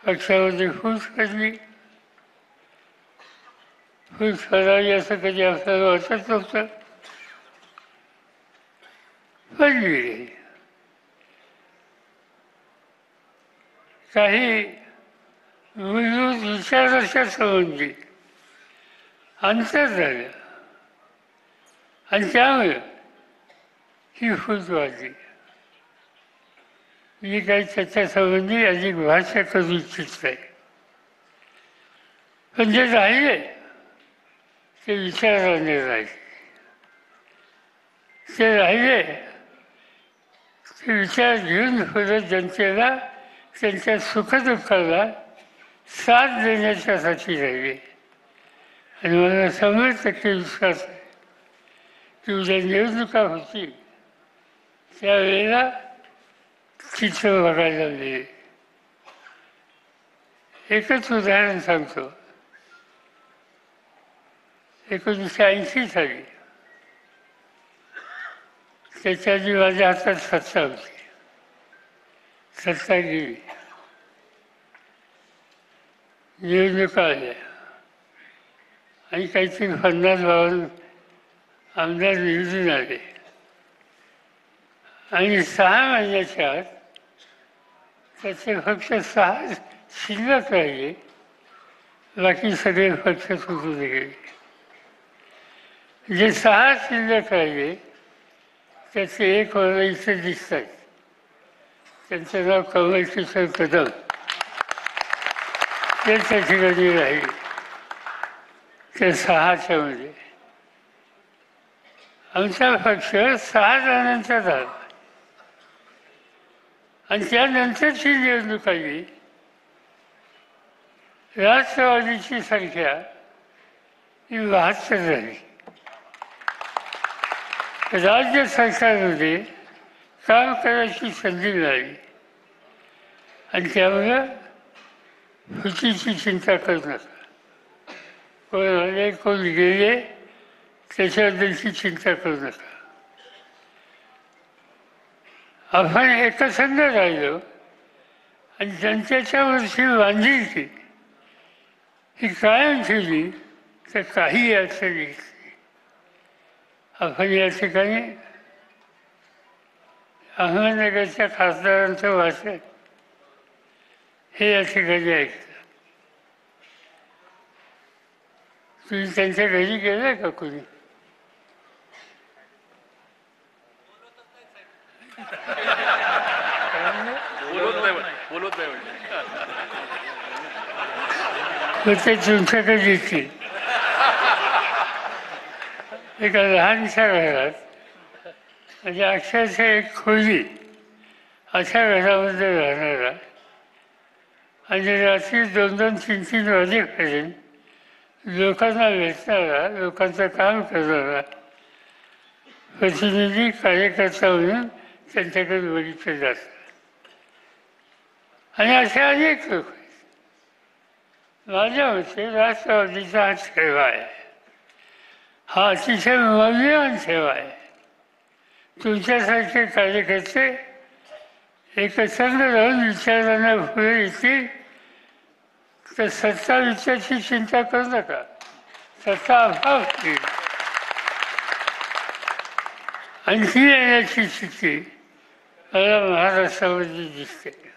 पक्षामध्ये फूस पडली. फूस पडावी असं कधी आपल्याला वाटत नव्हतं, पडली. काही मूलभूत विचाराच्या संबंधी अंतर झालं आणि त्यामुळे ही फूट वाढली. मी काही त्याच्यासंबंधी अधिक भाष्य करू इच्छित नाही, पण जे राहिले ते विचाराने राहिले. ते राहिले ते विचार घेऊन पुढे जनतेला त्यांच्या सुखदुःखाला साथ देण्याच्यासाठी राहिले. आणि मला 100% विश्वास आहे की उद्या निवडणुका होतील त्यावेळेला चित्र बघायला मिळेल. एकच उदाहरण सांगतो. 1980 साली त्याच्या आधी माझ्या हातात सत्ता होती. सत्ता गेली, निवडणुका आल्या आणि काहीतरी 50-52 आमदार निवडून आले आणि 6 महिन्याच्या आत त्याचे फक्त 6 शिल्लक राहिले, बाकी सगळे पक्ष सुटून गेले. जे 6 शिल्लक राहिले त्याचे एक मला इथे दिसतात. त्यांचं नाव कमलकिशोर कदम. ते त्या ठिकाणी राहिले ते 6च्या मध्ये. आमचा पक्ष 6 जणांचा झाला आणि त्यानंतरची निवडणूक आली. राष्ट्रवादीची संख्या ही 72 झाली. राज्य सरकारमध्ये काम करायची संधी मिळाली आणि त्यामुळं फुटीची चिंता करू नका. कोण आले कोण गेले त्याच्याबद्दलची चिंता करू नका. आपण एकसंध राहिलो आणि जनतेच्या वरची बांधिलकी ही कायम ठेवली तर काही अडचण येत नाही. आपण या ठिकाणी अहमदनगरच्या खासदारांचं भाषण हे या ठिकाणी ऐकलं. तुम्ही त्यांच्या घरी गेलाय का कोणी? ते तुमच्याकडे येतील. एका लहानशा घरात म्हणजे अक्षरशः एक खोली अशा घरामध्ये राहणारा आणि रात्री 2-2, 3-3 वाजेपर्यंत लोकांना भेटणारा, लोकांचं काम करणारा प्रतिनिधी कार्यकर्ता म्हणून त्यांच्याकडे बघितलं जातं. आणि असे अनेक लोक आहेत. माझ्या मते राष्ट्रवादीचा हा सेवा आहे, हा अतिशय मौल्यवान सेवा आहे. तुमच्यासारखे कार्यकर्ते एकसंध राहून विचारांना पुढे येतील तर सत्ता विचाराची चिंता करू नका, सत्ता अभाव होईल. आणखी येण्याची स्थिती मला महाराष्ट्रामध्ये दिसते.